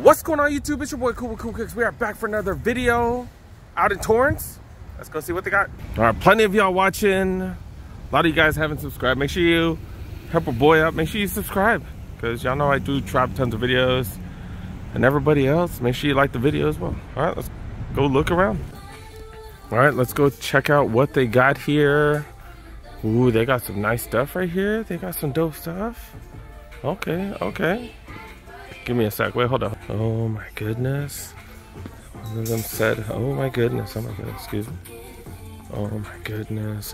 What's going on YouTube? It's your boy Cool with Cool Cooks. We are back for another video out in Torrance. Let's go see what they got. All right, plenty of y'all watching. A lot of you guys haven't subscribed. Make sure you help a boy out. Make sure you subscribe, because y'all know I do drop tons of videos. And everybody else, make sure you like the video as well. All right, let's go look around. All right, let's go check out what they got here. Ooh, they got some nice stuff right here. They got some dope stuff. Okay. Give me a sec. Wait, hold on. Oh my goodness. One of them said, oh my goodness. Excuse me. Oh my goodness.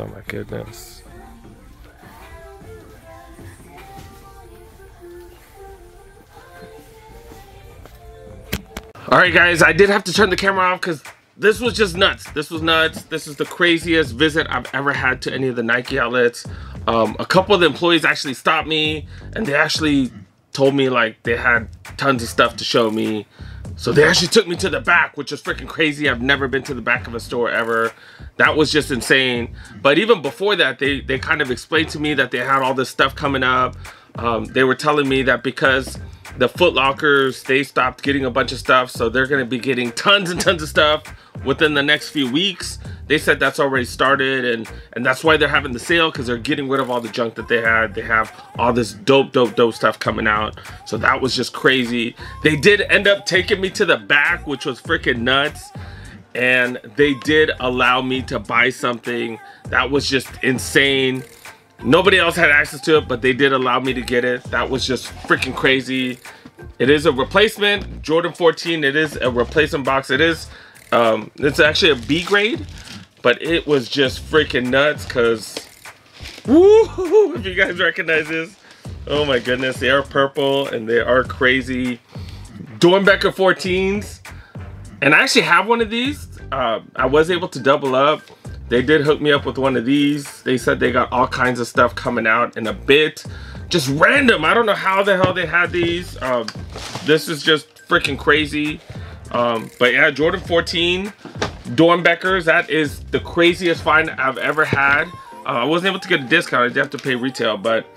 Alright guys, I did have to turn the camera off because this was just nuts. This was nuts. This is the craziest visit I've ever had to any of the Nike outlets. A couple of the employees actually stopped me, and they actually told me like they had tons of stuff to show me. So they actually took me to the back, which was freaking crazy. I've never been to the back of a store ever. That was just insane. But even before that, they kind of explained to me that they had all this stuff coming up. They were telling me that because the Foot Lockers, they stopped getting a bunch of stuff, so they're gonna be getting tons and tons of stuff within the next few weeks. They said that's already started, and that's why they're having the sale, because they're getting rid of all the junk that they had. They have all this dope stuff coming out. So that was just crazy. They did end up taking me to the back, which was freaking nuts. And they did allow me to buy something that was just insane. Nobody else had access to it, but they did allow me to get it. That was just freaking crazy. It is a replacement Jordan 14. It is a replacement box. It is, it's actually a B grade, but it was just freaking nuts because, woo, if you guys recognize this, oh my goodness, they are purple and they are crazy. Dornbecker 14s, and I actually have one of these. I was able to double up. They did hook me up with one of these. They said they got all kinds of stuff coming out in a bit. Just random. I don't know how the hell they had these. This is just freaking crazy. But yeah, Jordan 14 Dornbeckers. That is the craziest find I've ever had. I wasn't able to get a discount. I did have to pay retail, but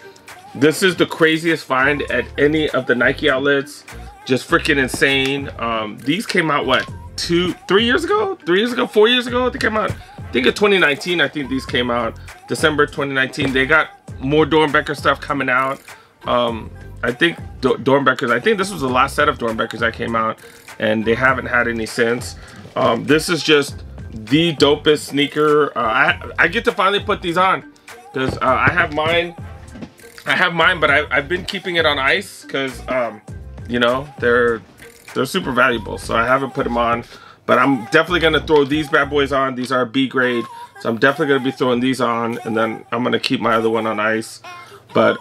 this is the craziest find at any of the Nike outlets. Just freaking insane. These came out, what, 3 years ago? 4 years ago? They came out, I think in 2019. I think these came out December 2019. They got more Dornbecker stuff coming out. I think Dornbeckers, I think this was the last set of Dornbeckers that came out, and they haven't had any since. This is just the dopest sneaker. I get to finally put these on because I have mine, but I've been keeping it on ice because you know, they're super valuable, so I haven't put them on. But I'm definitely gonna throw these bad boys on. These are B grade, so I'm definitely gonna be throwing these on, and then I'm gonna keep my other one on ice. But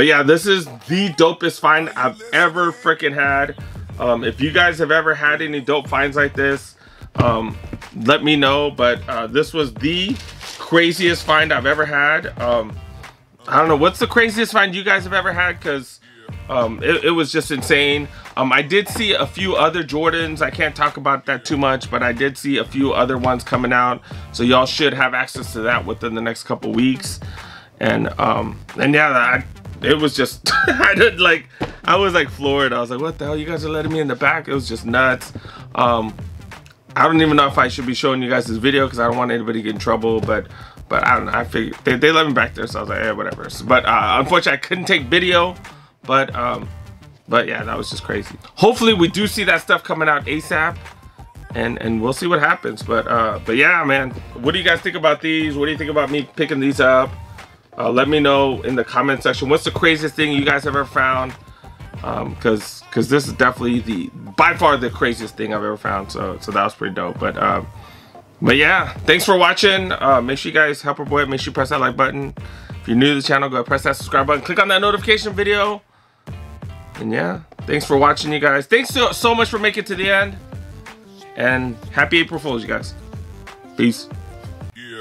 yeah, this is the dopest find I've ever freaking had. If you guys have ever had any dope finds like this, let me know. But this was the craziest find I've ever had. I don't know, what's the craziest find you guys have ever had? Because it was just insane. I did see a few other Jordans. I can't talk about that too much, but I did see a few other ones coming out, so y'all should have access to that within the next couple weeks. And yeah, it was just I was like floored. I was like, what the hell, you guys are letting me in the back? It was just nuts. I don't even know if I should be showing you guys this video because I don't want anybody to get in trouble, but I don't know, I figured they let me back there, so I was like, yeah, whatever. But unfortunately I couldn't take video. But yeah, that was just crazy. Hopefully we do see that stuff coming out ASAP, and we'll see what happens. But yeah, man, what do you guys think about these? What do you think about me picking these up? Let me know in the comment section. What's the craziest thing you guys have ever found? Because this is definitely by far the craziest thing I've ever found. So that was pretty dope. But yeah, thanks for watching. Make sure you guys help our boy. Make sure you press that like button. If you're new to the channel, go ahead, press that subscribe button. Click on that notification video. And yeah, thanks for watching, you guys. Thanks so much for making it to the end. And happy April Fools, you guys. Peace. Yeah.